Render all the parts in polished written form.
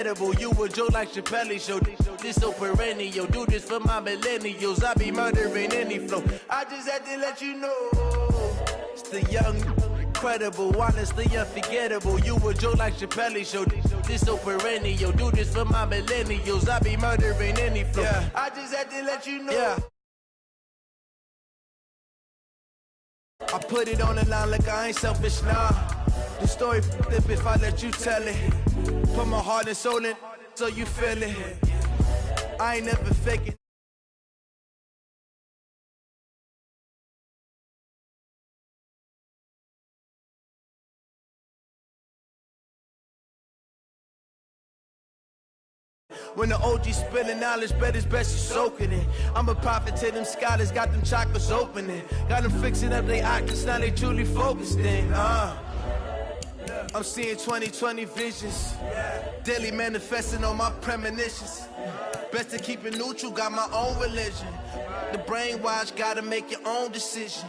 You a joke like Chappelle show. This so perennial. Do this for my millennials. I be murdering any flow. I just had to let you know. It's the young, incredible, honestly unforgettable. You a joke like Chappelle show. This so perennial. Do this for my millennials. I be murdering any flow. Yeah. I just had to let you know. Yeah. I put it on the line like I ain't selfish, nah. The story flip if I let you tell it. Put my heart and soul in so you feel it. I ain't never faking. When the OG spilling knowledge, bet it's best you soaking it. I'm a prophet to them scholars, got them chakras opening. Got them fixing up they octaves, now they truly focused in. I'm seeing 2020 visions. Daily manifesting on my premonitions. Best to keep it neutral, got my own religion. The brainwash, gotta make your own decision.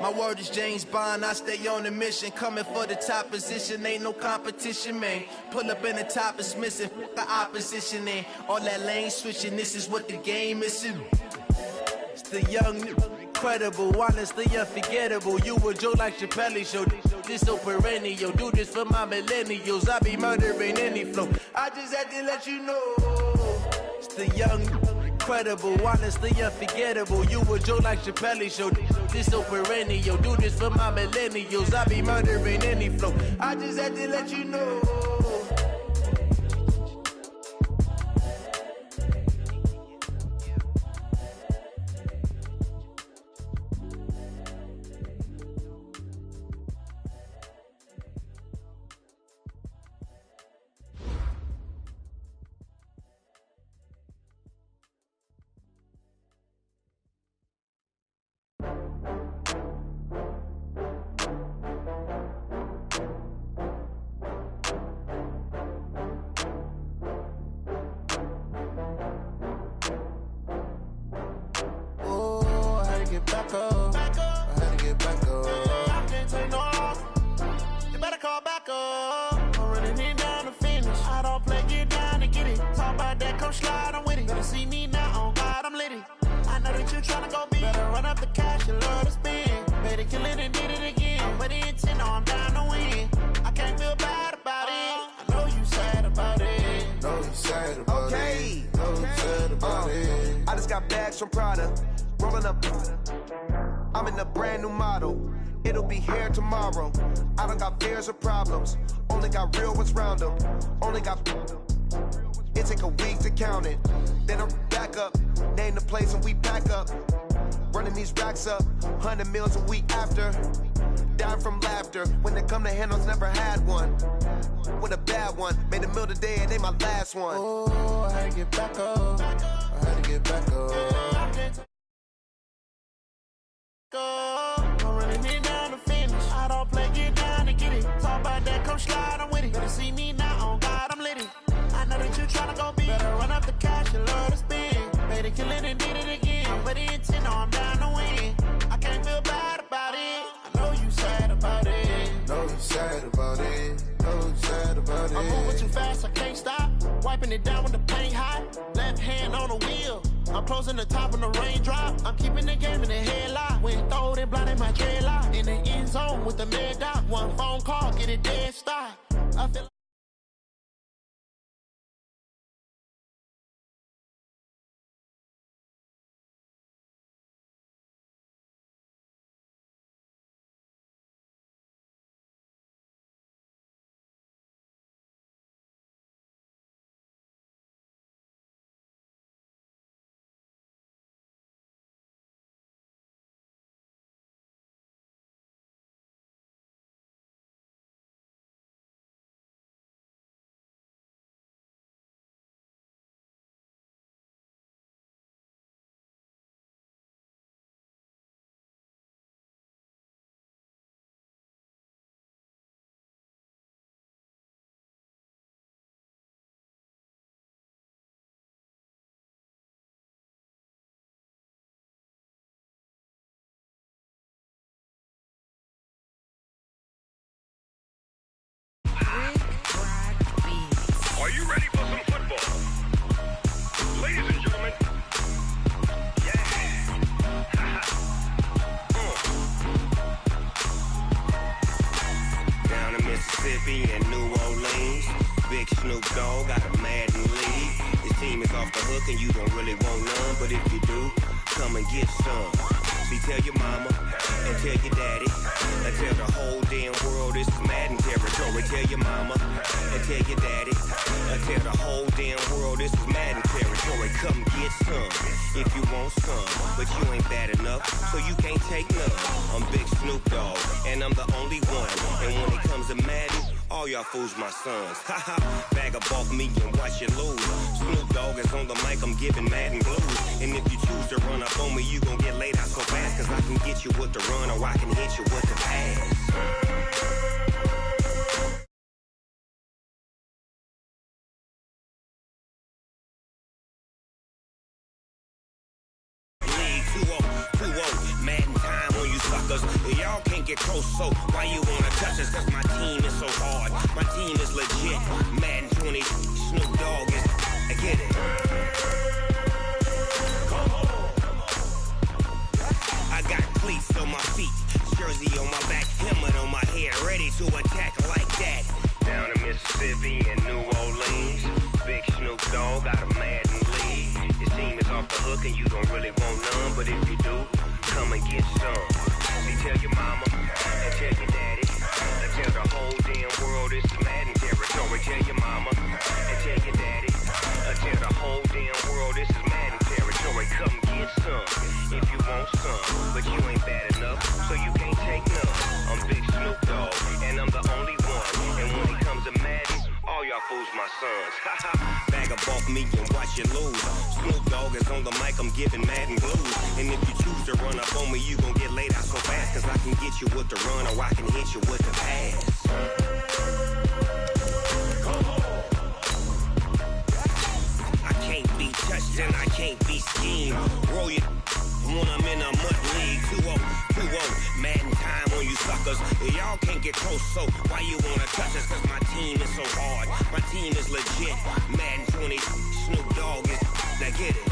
My word is James Bond, I stay on the mission. Coming for the top position, ain't no competition, man. Pull up in the top, it's missing, the opposition in. All that lane switching, this is what the game is. It's the young, incredible, honestly unforgettable. You a joke like Chappelle show. This so perennial. Do this for my millennials. I be murdering any flow. I just had to let you know. It's the young, incredible, honestly unforgettable. You a joke like Chappelle show. This so perennial. Do this for my millennials. I be murdering any flow. I just had to let you know. Get back up. I had to get back up. I can't take no loss. You better call back up. I'm running it down to finish. I don't play, get down to get it. Talk about that, come slide, I'm with it. Better see me now, on God, I'm litty. I know that you tryna go big. Better run up the cash, you love to spend. Better kill it and did it again. I'm with the intent, no, I'm down to win. I can't feel bad about it. I know you sad about it. Know you sad about it. Know you sad about it. I just got bags from Prada. Rolling up, I'm in a brand new model. It'll be here tomorrow. I don't got fears or problems. Only got real ones round them. Only got. It take a week to count it. Then I'm back up. Name the place and we pack up. Running these racks up. 100 meals a week after. Dying from laughter. When they come to handles, never had one. With a bad one. Made a meal today and they my last one. Oh, I had to get back up. I had to get back up. I'm running it down to finish. I don't play, get down to get it. Talk about that, come slide, I'm with it. Better see me now, on God, I'm litty. I know that you tryna go big. Better run up the cash, you love to spend. Better kill it and did it again. I'm with the intent, no, I'm down to win. I can't feel bad about it. I know you sad about it. Know you sad about it. Know you sad about it. I'm moving too fast, I can't stop. Wiping it down with the paint hot. Left hand on the wheel. I'm closing the top on the raindrop. I'm keeping the game in the headlock. When throwed and blinded my dreadlock. In the end zone with the mad dot. One phone call, get it dead stop. I feel Mississippi and New Orleans. Big Snoop Dogg got a Madden league. His team is off the hook and you don't really want none, but if you do, come and get some. See, tell your mama and tell your daddy and tell the whole damn world this is Madden territory. Tell your mama and tell your daddy and tell the whole damn world this is Madden territory. Come get some if you want some, but you ain't bad enough, so you can't take none. I'm Big Snoop Dogg and I'm the only one, and when it comes to Madden, all y'all fools my sons. Haha, bag of off me and watch you lose. Snoop Dogg is on the mic, I'm giving Madden blues. And if you choose to run up on me, you gon' get laid out so fast, cause I can get you with the run or I can hit you with the pass. Madden time on you suckers. Y'all can't get close, so why you wanna touch us? Cause my team is so hard. My team is legit. Madden 20, Snoop Dogg is. I get it. I got cleats on my feet, jersey on my back, helmet on my head, ready to attack like that. Down in Mississippi and New Orleans, Big Snoop Dogg got a Madden league. His team is off the hook and you don't really want none, but if you do, come and get some. See, tell your mama and tell your daddy and tell the whole damn world this is Madden territory. Tell your mama and tell your daddy and tell the whole damn world this is Madden territory. Come get some if you want some, but you ain't bad enough, so you can't take none. I'm Big Snoop Dogg and I'm the only one, and when it comes to Madden, all y'all fools my sons. Haha, bag of off me and watch you lose. Snoop Dogg is on the mic, I'm giving Madden blues. And if you choose to run up on me, you gon' get laid out so fast, cause I can get you with the run or I can hit you with the pass. I can't be touched and I can't be schemed. Roll you when I'm in a mud league. 2-0, 2-0, Madden time on you suckers. Y'all can't get close, so why you wanna touch us? Cause my team is so hard. My team is legit. Madden 20, Snoop Dogg is. Now get it.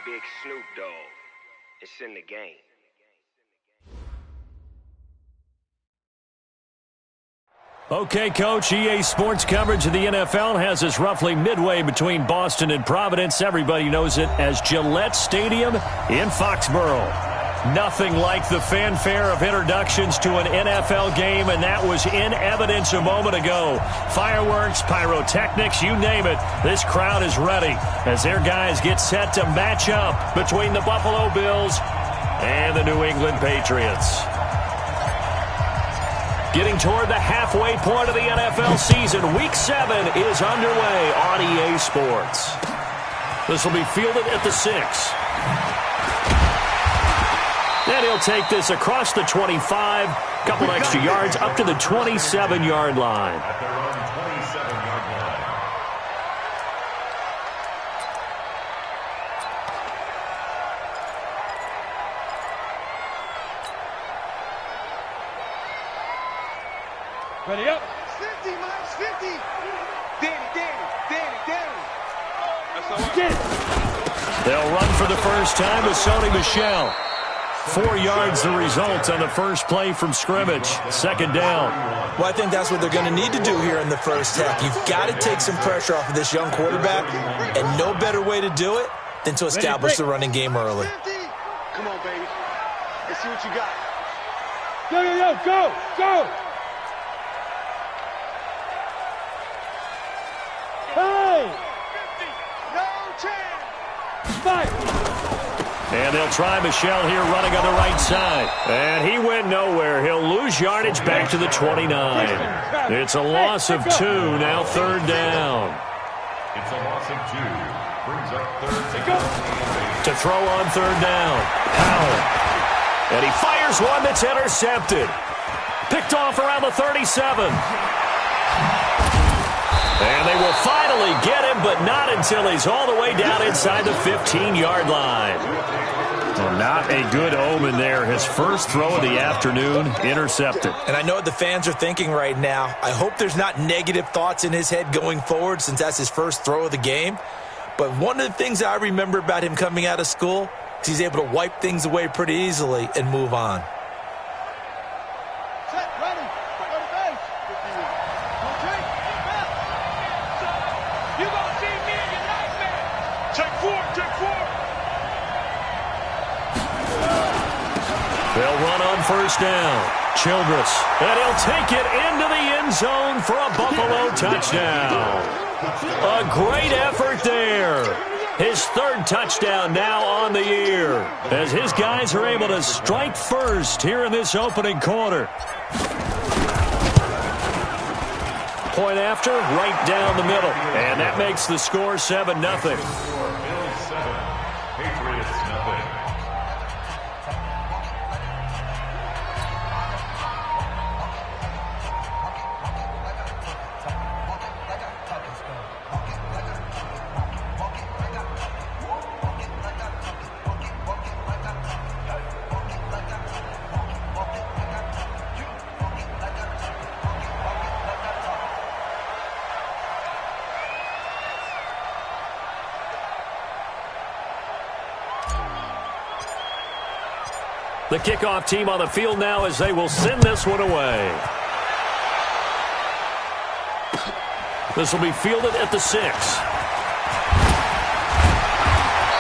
Big Snoop Dogg. It's in the game. Okay, Coach, EA Sports coverage of the NFL has us roughly midway between Boston and Providence. Everybody knows it as Gillette Stadium in Foxborough. Nothing like the fanfare of introductions to an NFL game, and that was in evidence a moment ago. Fireworks, pyrotechnics, you name it. This crowd is ready as their guys get set to match up between the Buffalo Bills and the New England Patriots. Getting toward the halfway point of the NFL season, Week 7 is underway on EA Sports. This will be fielded at the 6. And he'll take this across the 25, couple extra yards up to the 27-yard line. Ready up. 50, Miles, 50. Danny. Get it. They'll run for the first time with Sony Michel. 4 yards the result on the first play from scrimmage. Second down. Well, I think that's what they're going to need to do here in the first half. You've got to take some pressure off of this young quarterback, and no better way to do it than to establish the running game early. 50. Come on, baby. Let's see what you got. Go. Hey! 50. No chance. Fight. And they'll try Michel here running on the right side. And he went nowhere. He'll lose yardage back to the 29. It's a loss of 2, now third down. It's a loss of 2. Brings up third down. To throw on third down. Powell. And he fires one that's intercepted. Picked off around the 37. And they will finally get him, but not until he's all the way down inside the 15-yard line. Well, not a good omen there. His first throw of the afternoon, intercepted. And I know what the fans are thinking right now. I hope there's not negative thoughts in his head going forward since that's his first throw of the game. But one of the things I remember about him coming out of school is he's able to wipe things away pretty easily and move on. Set, ready, go to base. Don't drink, get back. You gonna see me in your nightmare. Take four. They'll run on first down. Childress, and he'll take it into the end zone for a Buffalo touchdown. A great effort there. His third touchdown now on the year, as his guys are able to strike first here in this opening quarter. Point after, right down the middle, and that makes the score 7-0. Bills 7, Patriots nothing. The kickoff team on the field now as they will send this one away. This will be fielded at the 6.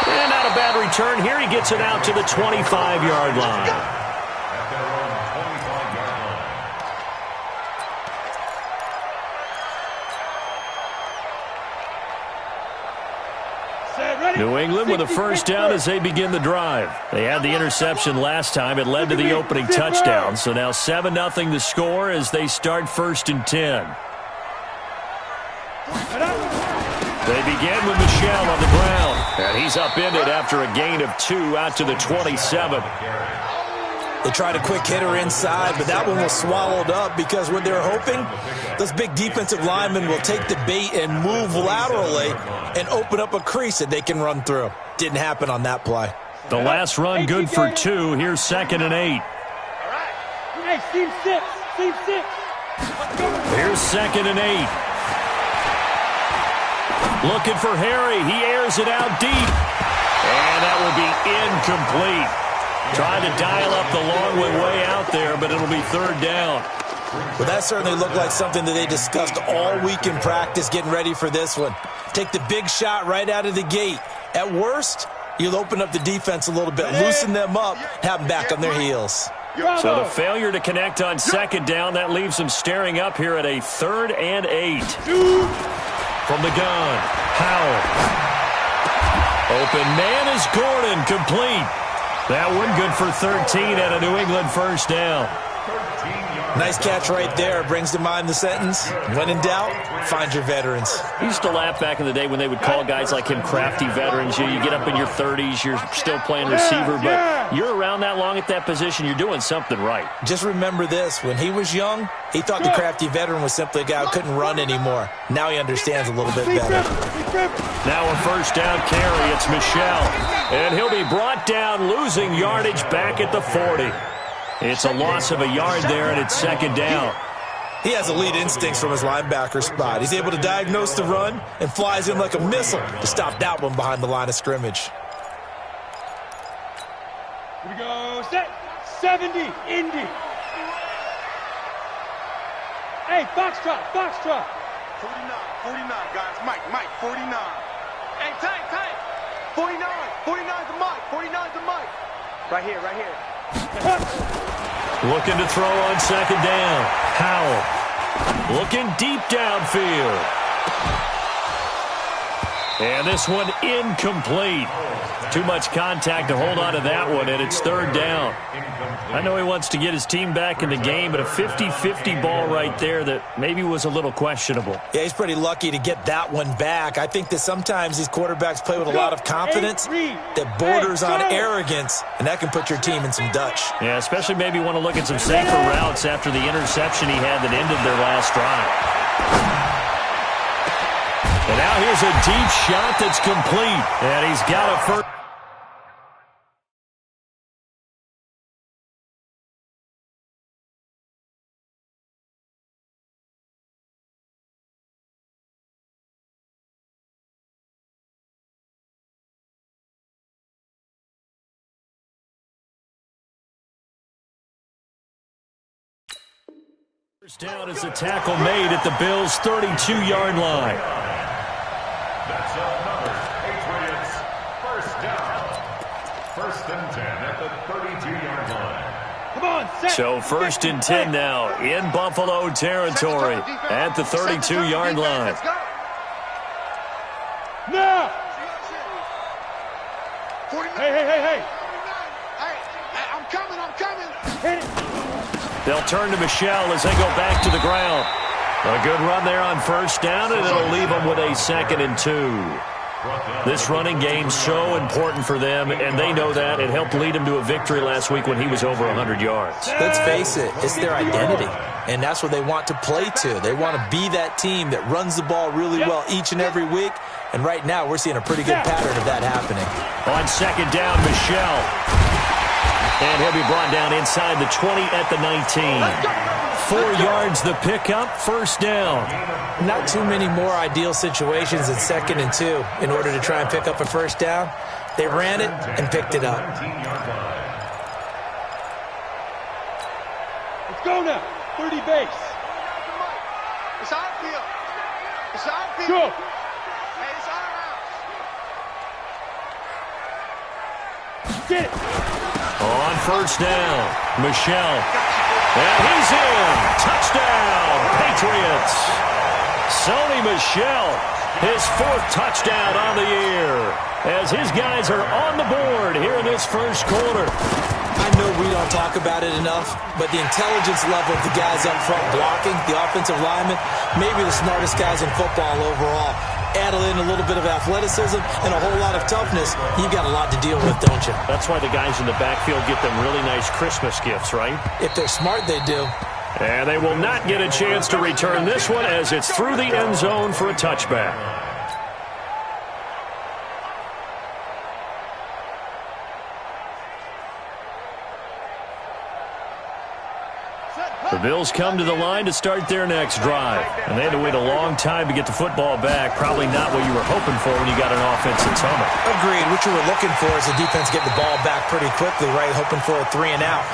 And not a bad return here. He gets it out to the 25-yard line. At their own 25-yard line. Set, ready. New England with a first down as they begin the drive. They had the interception last time. It led to the opening touchdown. So now 7-0 the score as they start 1st and 10. They begin with Michel on the ground. And he's upended after a gain of 2 out to the 27. They tried a quick hitter inside, but that one was swallowed up because what they're hoping, those big defensive linemen will take the bait and move laterally and open up a crease that they can run through. Didn't happen on that play. The last run good for 2. Here's 2nd and 8. Hey, team 6. Here's 2nd and 8. Looking for Harry. He airs it out deep. And that will be incomplete. Trying to dial up the long way out there, but it'll be 3rd down. Well, that certainly looked like something that they discussed all week in practice getting ready for this one. Take the big shot right out of the gate. At worst, you'll open up the defense a little bit, loosen them up, have them back on their heels. So the failure to connect on 2nd down, that leaves them staring up here at a 3rd and 8. From the gun, Howell. Open man is Gordon, complete. That one good for 13 and a New England first down. Nice catch right there. Brings to mind the sentence, when in doubt, find your veterans. I used to laugh back in the day when they would call guys like him crafty veterans. You get up in your 30s, you're still playing receiver, but you're around that long at that position, you're doing something right. Just remember this, when he was young, he thought the crafty veteran was simply a guy who couldn't run anymore. Now he understands a little bit better. Now a first down carry, it's Michel. And he'll be brought down, losing yardage back at the 40. It's a loss of a yard there, and it's 2nd down. He has elite instincts from his linebacker spot. He's able to diagnose the run and flies in like a missile to stop that one behind the line of scrimmage. Here we go. Set. 70. Indy. Hey, foxtrot. 49, guys. Mike, 49. Hey, Tank. 49 to Mike. 49 to Mike. Right here. Looking to throw on 2nd down. Howell looking deep downfield. And this one incomplete. Too much contact to hold on to that one, and it's 3rd down. I know he wants to get his team back in the game, but a 50-50 ball right there that maybe was a little questionable. Yeah, he's pretty lucky to get that one back. I think that sometimes these quarterbacks play with a lot of confidence that borders on arrogance, and that can put your team in some Dutch. Yeah, especially maybe want to look at some safer routes after the interception he had that ended their last drive. And now here's a deep shot that's complete, and he's got a first. First down is a tackle made at the Bills' 32-yard line. That's another Patriots first down. 1st and 10 at the 32-yard line. Come on, set. So 1st and 10 now in Buffalo territory at the 32-yard line. Now. Hey. I'm coming. Hit it. They'll turn to Michelle as they go back to the ground. A good run there on 1st down, and it'll leave them with a 2nd and 2. This running game's so important for them, and they know that. It helped lead them to a victory last week when he was over 100 yards. Let's face it, it's their identity, and that's what they want to play to. They want to be that team that runs the ball really well each and every week, and right now we're seeing a pretty good pattern of that happening. On 2nd down, Michelle. And he'll be brought down inside the 20 at the 19. 4 yards the pickup, 1st down. Not too many more ideal situations in 2nd and 2 in order to try and pick up a 1st down. They ran it and picked it up. Let's go now. 30 base. It's our field. Go. Hey, it's our house. Get it. On 1st down, Michelle. And he's in. Touchdown, Patriots. Sony Michel, his 4th touchdown on the year, as his guys are on the board here in this 1st quarter. I know we don't talk about it enough, but the intelligence level of the guys up front blocking, the offensive linemen, maybe the smartest guys in football overall. Add in a little bit of athleticism and a whole lot of toughness, you've got a lot to deal with, don't you? That's why the guys in the backfield get them really nice Christmas gifts, right? If they're smart, they do. And they will not get a chance to return this one as it's through the end zone for a touchback. The Bills come to the line to start their next drive. And they had to wait a long time to get the football back. Probably not what you were hoping for when you got an offense in summer. Agreed. What you were looking for is the defense getting the ball back pretty quickly, right? Hoping for a 3 and out.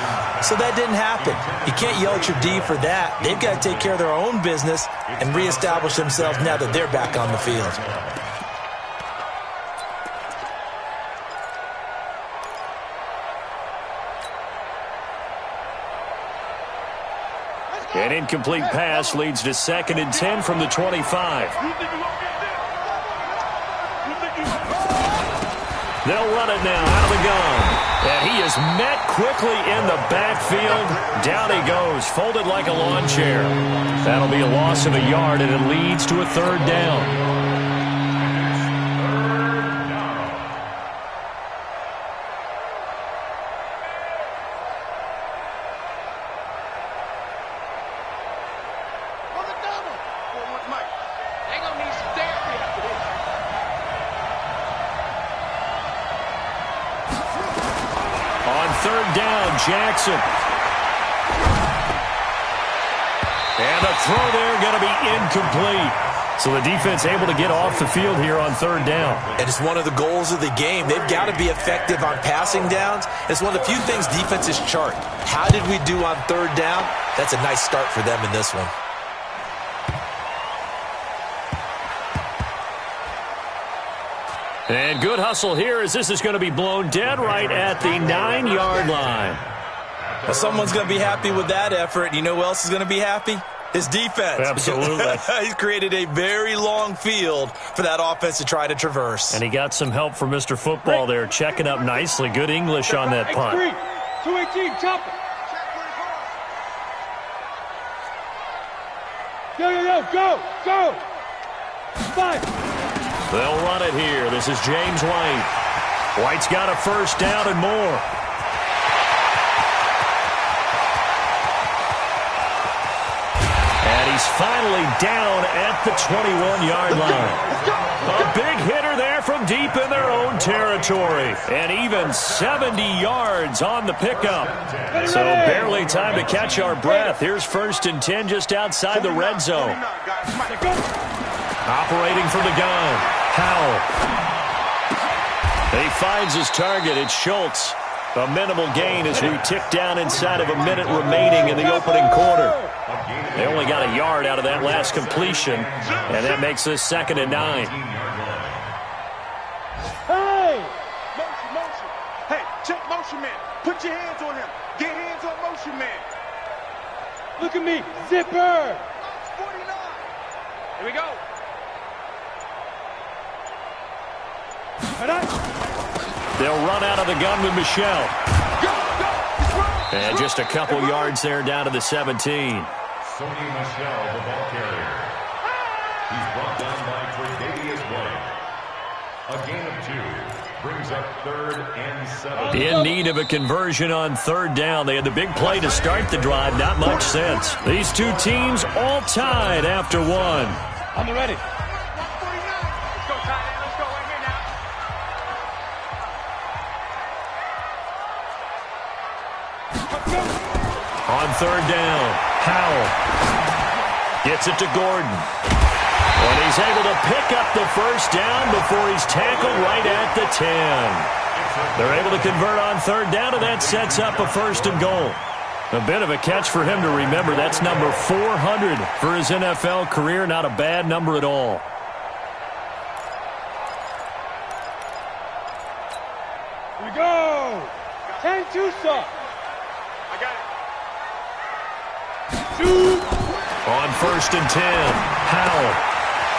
So that didn't happen. You can't yell at your D for that. They've got to take care of their own business and reestablish themselves now that they're back on the field. An incomplete pass leads to 2nd and 10 from the 25. They'll run it now out of the gun. And he is met quickly in the backfield. Down he goes, folded like a lawn chair. That'll be a loss of a yard, and it leads to a 3rd down. Jackson. And the throw there going to be incomplete. So the defense able to get off the field here on 3rd down. And it's one of the goals of the game. They've got to be effective on passing downs. It's one of the few things defenses chart. How did we do on 3rd down? That's a nice start for them in this one. And good hustle here as this is going to be blown dead right at the 9-yard line. Well, someone's going to be happy with that effort. You know who else is going to be happy? His defense. Absolutely. He's created a very long field for that offense to try to traverse. And he got some help from Mr. Football there, checking up nicely. Good English on that punt. 218, chop it. Go. 5. They'll run it here. This is James White. White's got a 1st down and more. And he's finally down at the 21-yard line. A big hitter there from deep in their own territory. And even 70 yards on the pickup. So barely time to catch our breath. Here's 1st and 10 just outside the red zone. Operating from the gun, Howell. He finds his target. It's Schultz. A minimal gain as we tick down inside of a minute remaining in the opening quarter. They only got a yard out of that last completion, and that makes this 2nd and 9. Hey! Motion. Hey, check motion man. Put your hands on him. Get hands on motion man. Look at me. Zipper. 49. Here we go. They'll run out of the gun with Michelle. And just a couple yards there down to the 17. Sony Michelle, the ball carrier. He's brought down by Tre'Davious White. A gain of 2 brings up 3rd and 7. In need of a conversion on 3rd down. They had the big play to start the drive. Not much sense. These two teams all tied after 1. I'm ready. Let's go, tight end. Let's go right here now. On 3rd down, Howell gets it to Gordon. And he's able to pick up the 1st down before he's tackled right at the 10. They're able to convert on 3rd down, and that sets up a 1st and goal. A bit of a catch for him to remember. That's number 400 for his NFL career. Not a bad number at all. Here we go. 10-2 I got it. 2. On 1st and 10, Howell.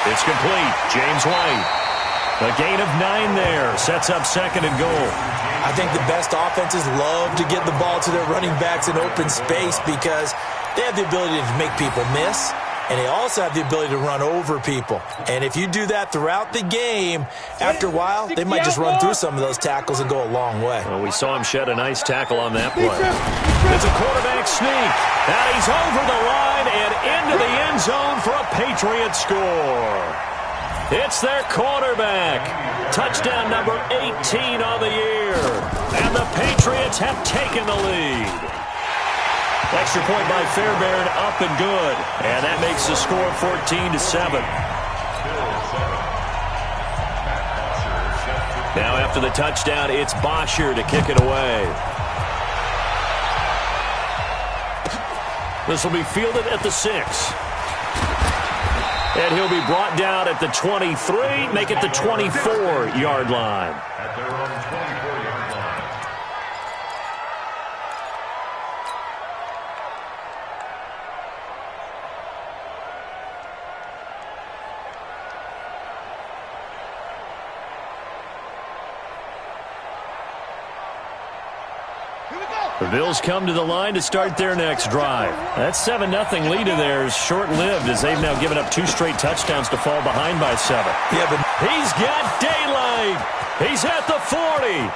It's complete. James White. A gain of 9 there. Sets up 2nd and goal. I think the best offenses love to get the ball to their running backs in open space because they have the ability to make people miss, and they also have the ability to run over people. And if you do that throughout the game, after a while, they might just run through some of those tackles and go a long way. Well, we saw him shed a nice tackle on that play. It's a quarterback sneak. And he's over the line and into the end zone for a Patriot score. It's their quarterback. Touchdown number 18 on the year. And the Patriots have taken the lead. Extra point by Fairbairn, up and good. And that makes the score 14-7. Now after the touchdown, it's Bosher to kick it away. This will be fielded at the 6. And he'll be brought down at the 23, make it the 24-yard line. At their own 24-yard line. The Bills come to the line to start their next drive. That 7-0 lead of theirs short-lived as they've now given up 2 straight touchdowns to fall behind by 7. Yeah, but he's got daylight. He's at the 40,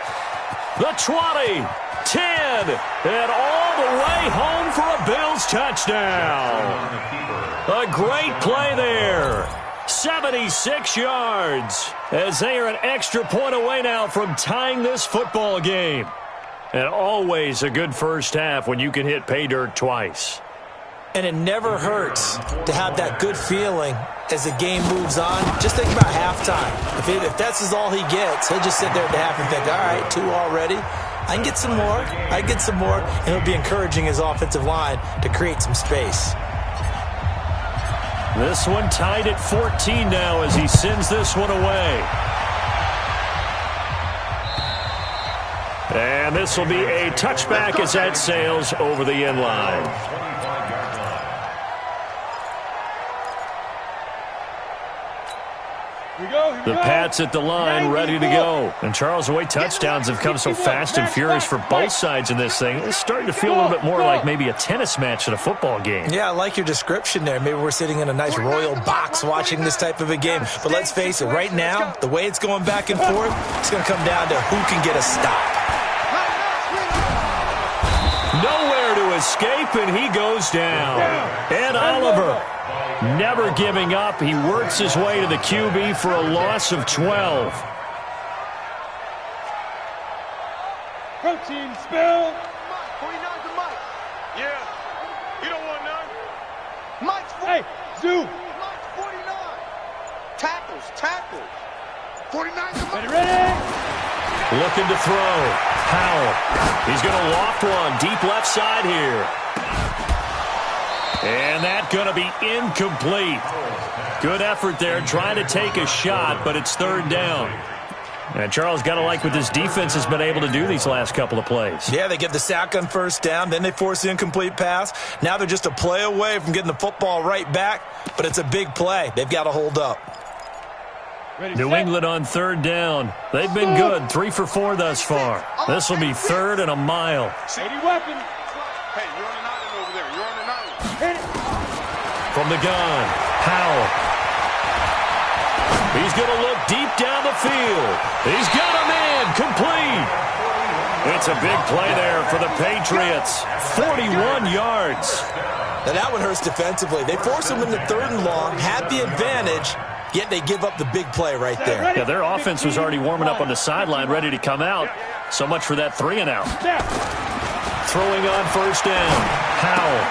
the 20, 10, and all the way home for a Bills touchdown. A great play there. 76 yards as they are an extra point away now from tying this football game. And always a good first half when you can hit pay dirt twice. And it never hurts to have that good feeling as the game moves on. Just think about halftime. If that's all he gets, he'll just sit there at the half and think, all right, 2 already. I can get some more. I can get some more. And he'll be encouraging his offensive line to create some space. This one tied at 14 now as he sends this one away. And this will be a touchback as that sails over the end line. The Pats at the line, ready to go. And Charles, the way touchdowns have come so fast and furious for both sides in this thing, it's starting to feel a little bit more like maybe a tennis match than a football game. Yeah, I like your description there. Maybe we're sitting in a nice royal box watching this type of a game. But let's face it, right now, the way it's going back and forth, it's going to come down to who can get a stop. Nowhere to escape, and he goes down. And Oliver, never giving up. He works his way to the QB for a loss of 12. Protein spill. 49 to Mike. Yeah. You don't want none. Mike's 49. Hey, Zoo. Mike's 49. Tackles. 49 to Mike. Ready? Looking to throw. Howell. He's going to loft one deep left side here. And that's going to be incomplete. Good effort there trying to take a shot, but it's third down. And Charles, got to like what this defense has been able to do these last couple of plays. Yeah, they get the sack on first down, then they force the incomplete pass. Now they're just a play away from getting the football right back, but it's a big play. They've got to hold up. New England on third down. They've been good, 3 for 4 thus far. This will be third and a mile. 80 weapons. Hey, you're on an island over there. You're on an island. From the gun, Powell. He's going to look deep down the field. He's got a man, complete. It's a big play there for the Patriots. 41 yards. Now that one hurts defensively. They force them into third and long, have the advantage, yet they give up the big play right there. Yeah, their offense was already warming up on the sideline, ready to come out. So much for that 3 and out. Throwing on first down, Powell.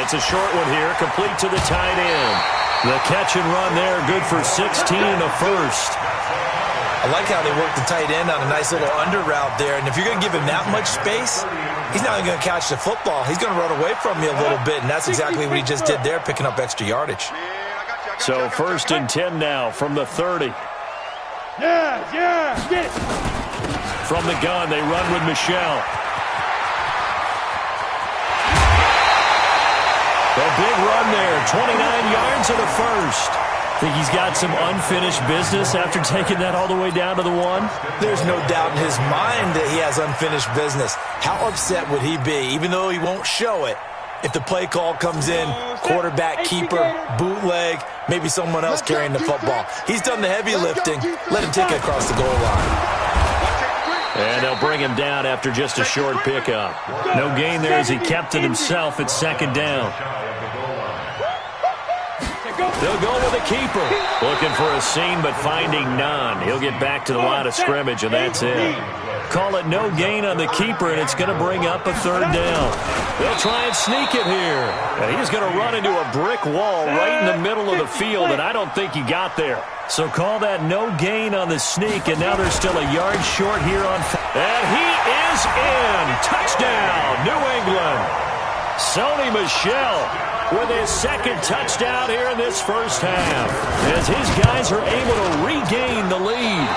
It's a short one here, complete to the tight end. The catch and run there, good for 16 and a first. I like how they work the tight end on a nice little under route there. And if you're going to give him that much space, he's not going to catch the football. He's going to run away from you a little bit, and that's exactly what he just did there, picking up extra yardage. So first and 10 now from the 30. Yeah, get it. From the gun, they run with Michelle. A big run there, 29 yards and a first. Think he's got some unfinished business after taking that all the way down to the 1? There's no doubt in his mind that he has unfinished business. How upset would he be, even though he won't show it, if the play call comes in, quarterback, keeper, bootleg, maybe someone else carrying the football. He's done the heavy lifting. Let him take it across the goal line. And they'll bring him down after just a short pickup. No gain there as he kept it himself at second down. They'll go with a keeper. Looking for a seam, but finding none. He'll get back to the line of scrimmage, and that's it. Call it no gain on the keeper, and it's going to bring up a third down. They'll try and sneak it here. And he's going to run into a brick wall right in the middle of the field, and I don't think he got there. So call that no gain on the sneak, and now they're still a yard short here on. And he is in. Touchdown, New England. Sony Michel with his second touchdown here in this first half, as his guys are able to regain the lead.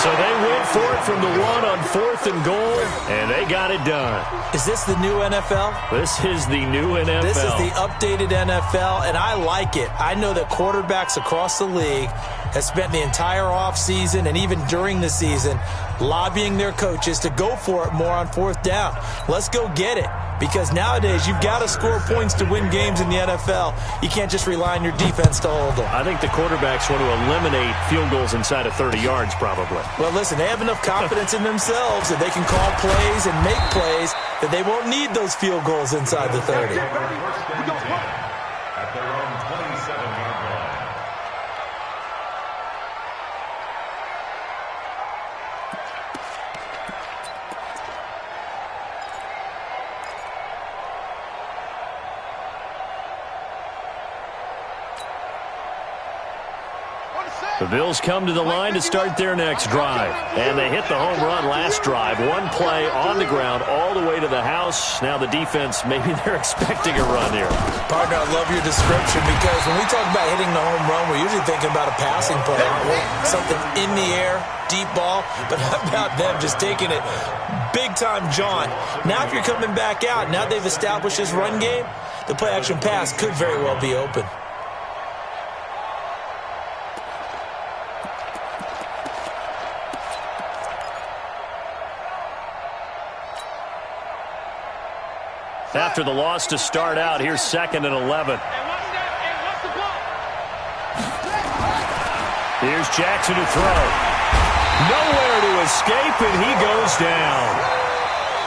So they went for it from the 1 on 4th and goal, and they got it done. Is this the new NFL? This is the new NFL. This is the updated NFL, and I like it. I know that quarterbacks across the league have spent the entire offseason and even during the season lobbying their coaches to go for it more on 4th down. Let's go get it. Because nowadays, you've got to score points to win games in the NFL. You can't just rely on your defense to hold them. I think the quarterbacks want to eliminate field goals inside of 30 yards, probably. Well, listen, they have enough confidence in themselves that they can call plays and make plays that they won't need those field goals inside the 30. At their own 27-yard line. The Bills come to the line to start their next drive. And they hit the home run last drive. One play on the ground all the way to the house. Now the defense, maybe they're expecting a run here. Partner, I love your description because when we talk about hitting the home run, we're usually thinking about a passing play, aren't we? Something in the air, deep ball. But how about them just taking it big-time jaunt? Now if you're coming back out, now they've established this run game, the play-action pass could very well be open. After the loss to start out, here's 2nd and 11. Here's Jackson to throw. Nowhere to escape, and he goes down.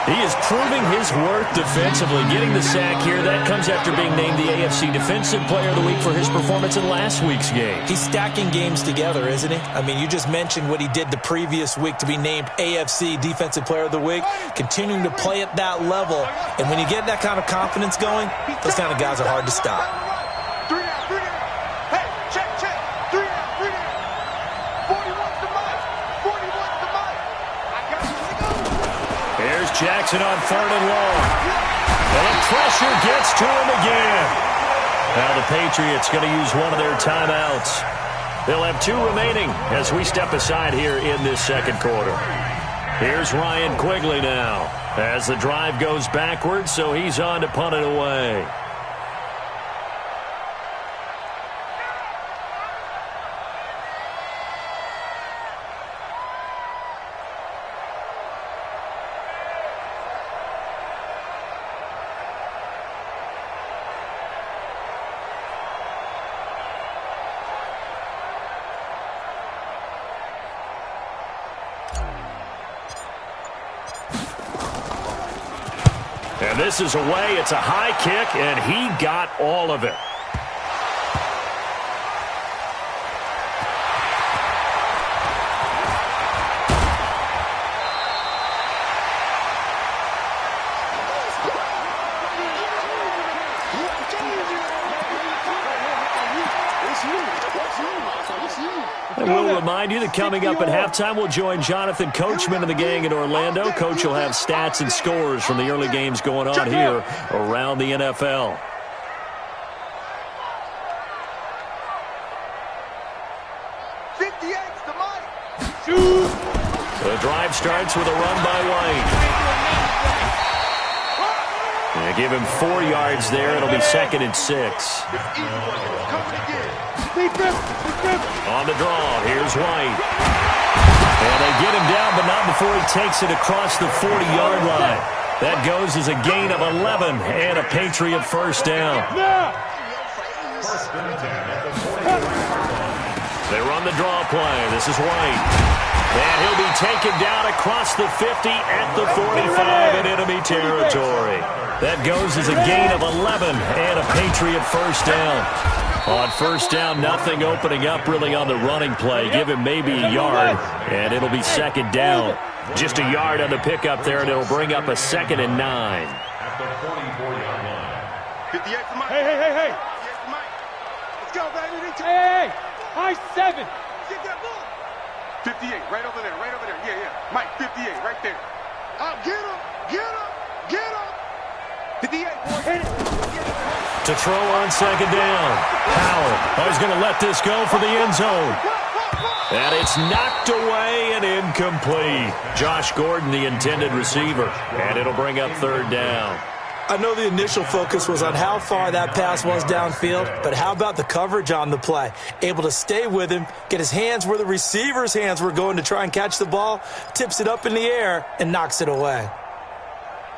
He is proving his worth defensively, getting the sack here. That comes after being named the AFC Defensive Player of the Week for his performance in last week's game. He's stacking games together, isn't he? I mean, you just mentioned what he did the previous week to be named AFC Defensive Player of the Week, continuing to play at that level. And when you get that kind of confidence going, those kind of guys are hard to stop. Hey, check. 3 out. 41's the mic. 41's the mic. I got you. Here's Here's Jackson on 3rd and long. And the pressure gets to him again. Now the Patriots going to use one of their timeouts. They'll have 2 remaining as we step aside here in this second quarter. Here's Ryan Quigley now as the drive goes backwards, so he's on to punt it away. And this is away. It's a high kick, and he got all of it. And we'll remind you that coming up at halftime, we'll join Jonathan Coachman and the gang in Orlando. Coach will have stats and scores from the early games going on here around the NFL. The drive starts with a run by White. And give him 4 yards there. It'll be 2nd and 6. On the draw, here's White. And they get him down, but not before he takes it across the 40-yard line. That goes as a gain of 11 and a Patriot first down. They run the draw play. This is White. And he'll be taken down across the 50 at the 45 in enemy territory. That goes as a gain of 11 and a Patriot first down. On first down, nothing opening up really on the running play. Give him maybe a yard, and it'll be 2nd down. Just a yard on the pickup there, and it'll bring up a 2nd and 9. At the 44-yard line. Hey. Let's go, baby. Hey. High 7. Get that ball. 58, right over there. Yeah. Mike, 58, right there. Get him. 58, boy. Hit it. To throw on 2nd down. Powell is going to let this go for the end zone. And it's knocked away and incomplete. Josh Gordon, the intended receiver. And it'll bring up 3rd down. I know the initial focus was on how far that pass was downfield, but how about the coverage on the play? Able to stay with him, get his hands where the receiver's hands were going to try and catch the ball, tips it up in the air, and knocks it away.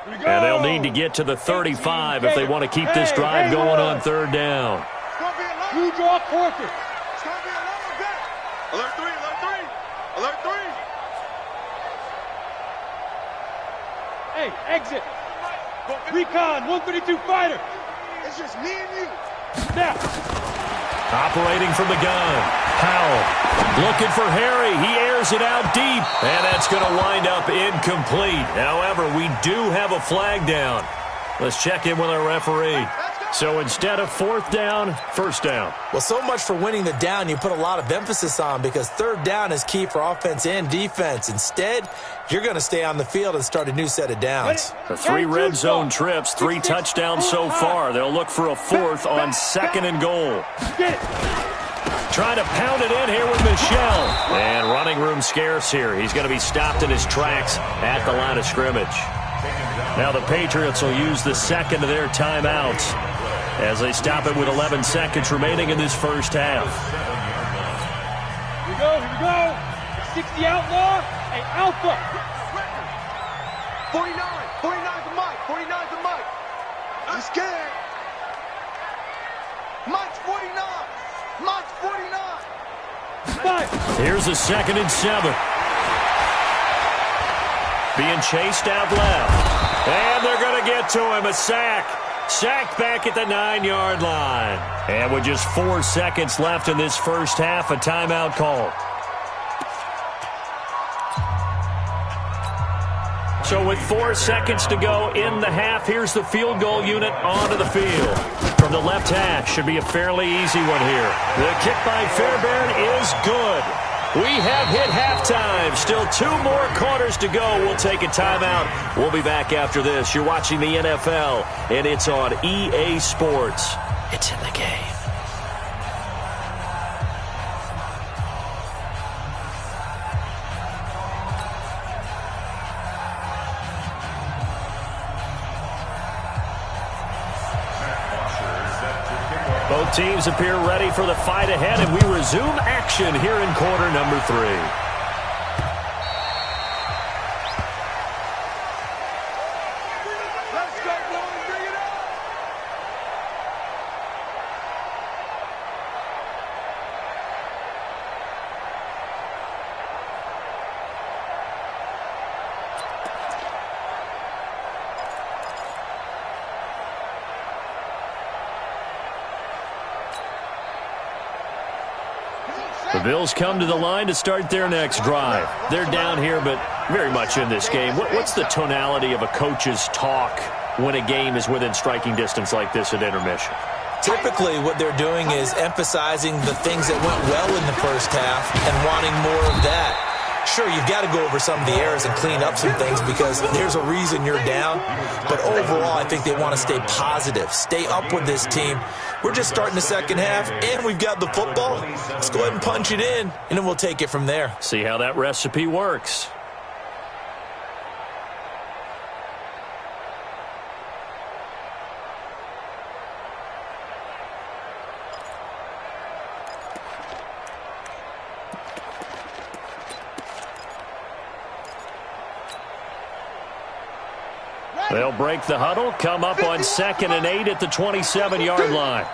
And they'll need to get to the 35 if they want to keep this drive going on 3rd down. You draw quarter. Alert 3. Hey, exit. Recon, 132 fighter. It's just me and you. Now. Operating from the gun. Powell looking for Harry. He airs it out deep. And that's going to wind up incomplete. However, we do have a flag down. Let's check in with our referee. So instead of 4th down, 1st down. Well, so much for winning the down you put a lot of emphasis on because 3rd down is key for offense and defense. Instead, you're going to stay on the field and start a new set of downs. The 3 red zone trips, 3 touchdowns so far. They'll look for a 4th on 2nd and goal. Trying to pound it in here with Michelle. And running room scarce here. He's going to be stopped in his tracks at the line of scrimmage. Now the Patriots will use the 2nd of their timeouts as they stop it with 11 seconds remaining in this first half. Here we go. 60 outlaw. Hey, Alpha. 49 to Mike. I'm scared. Mike's 49. Here's a 2nd and 7. Being chased out left. And they're going to get to him. A sack. Sacked back at the 9-yard line. And with just 4 seconds left in this first half, a timeout call. So with 4 seconds to go in the half, here's the field goal unit onto the field. From the left hash, should be a fairly easy one here. The kick by Fairbairn is good. We have hit halftime. Still 2 more quarters to go. We'll take a timeout. We'll be back after this. You're watching the NFL, and it's on EA Sports. It's in the game. Both teams appear ready for the fight ahead, and we resume action here in quarter number 3. The Bills come to the line to start their next drive. They're down here, but very much in this game. What's the tonality of a coach's talk when a game is within striking distance like this at intermission? Typically, what they're doing is emphasizing the things that went well in the first half and wanting more of that. Sure, you've got to go over some of the errors and clean up some things because there's a reason you're down. But overall, I think they want to stay positive, stay up with this team. We're just starting the second half, and we've got the football. Let's go ahead and punch it in, and then we'll take it from there. See how that recipe works. They'll break the huddle, come up on 2nd and 8 at the 27-yard line.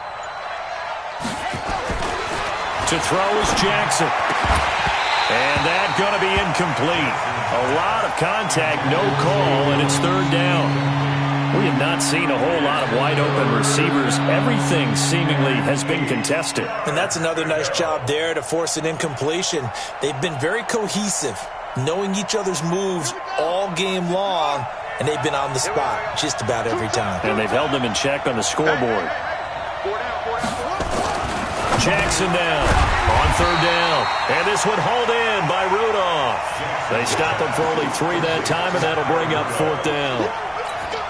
To throw is Jackson. And that's going to be incomplete. A lot of contact, no call, and it's 3rd down. We have not seen a whole lot of wide-open receivers. Everything seemingly has been contested. And that's another nice job there to force an incompletion. They've been very cohesive, knowing each other's moves all game long. And they've been on the spot just about every time. And they've held them in check on the scoreboard. Jackson down on 3rd down. And this one hauled in by Rudolph. They stop him for only 3 that time, and that'll bring up 4th down.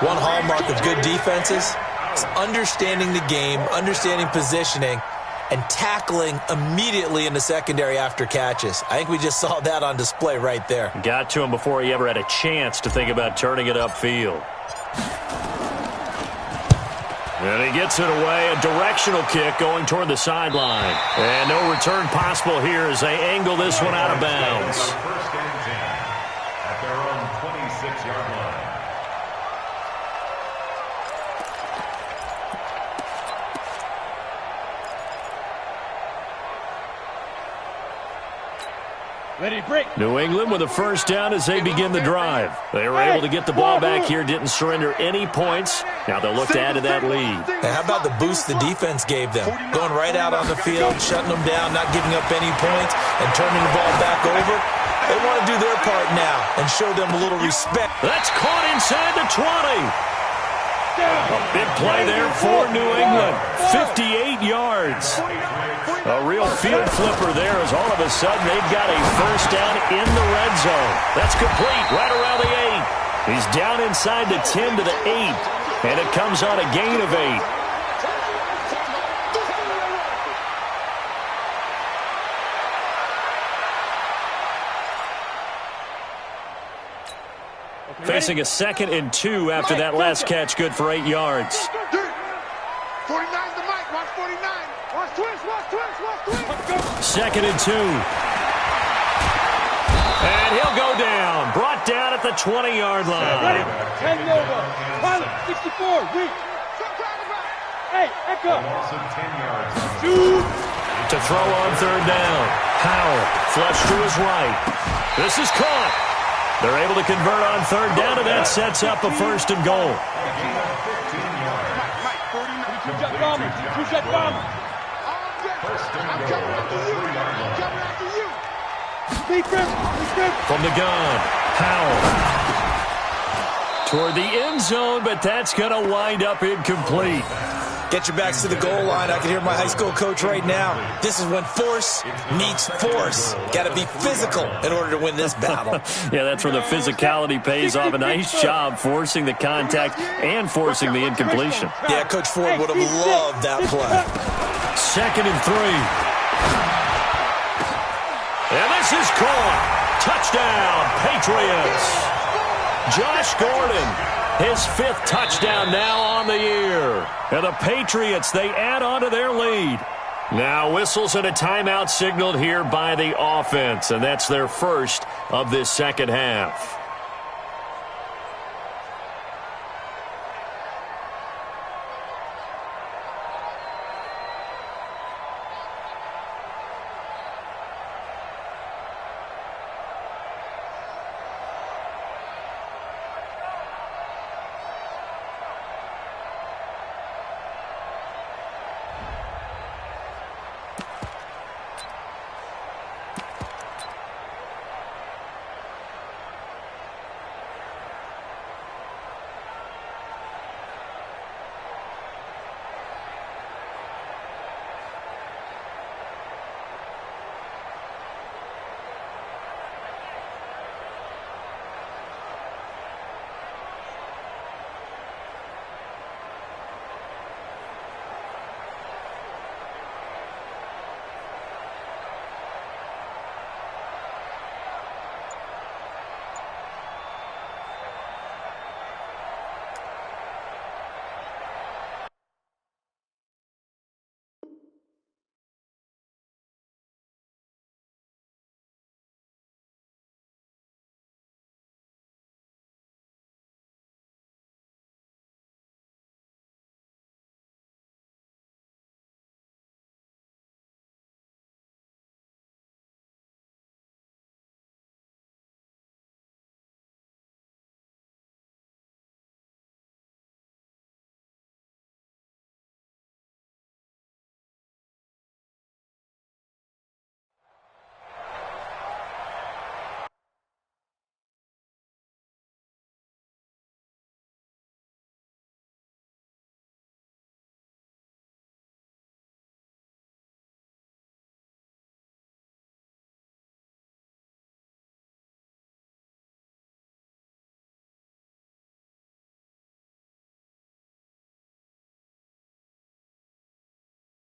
One hallmark of good defenses is understanding the game, understanding positioning, and tackling immediately in the secondary after catches. I think we just saw that on display right there. Got to him before he ever had a chance to think about turning it upfield. And he gets it away, a directional kick going toward the sideline. And no return possible here as they angle this one out of bounds. First and 10 at their own 26-yard line. Ready, break. New England with a 1st down as they begin the drive. They were able to get the ball back here, didn't surrender any points. Now they'll look to add to that lead. And how about the boost the defense gave them? Going right out on the field, shutting them down, not giving up any points, and turning the ball back over. They want to do their part now and show them a little respect. That's caught inside the 20. A big play there for New England. 58 yards. A real field flipper there as all of a sudden they've got a 1st down in the red zone. That's complete right around the 8. He's down inside the 10 to the 8. And it comes on a gain of 8. Facing a 2nd and 2 after that last catch, good for 8 yards. 49's the mic. Watch 49. Watch twist. Watch twist. Watch twist. 2nd and 2. And he'll go down. Brought down at the 20-yard line. Ready. 10 over. 64. Weak. Hey, echo. Also 10 yards. Shoot. To throw on 3rd down. Howell flush to his right. This is caught. They're able to convert on 3rd down, and that sets up a 1st and goal. From the gun, Howell. Toward the end zone, but that's going to wind up incomplete. Get your backs to the goal line. I can hear my high school coach right now. This is when force meets force. Got to be physical in order to win this battle. Yeah, that's where the physicality pays off. A nice job forcing the contact and forcing the incompletion. Yeah, Coach Ford would have loved that play. 2nd and 3. And this is caught. Touchdown, Patriots. Josh Gordon, his 5th touchdown now on the year. And the Patriots, they add on to their lead. Now whistles and a timeout signaled here by the offense, and that's their first of this second half.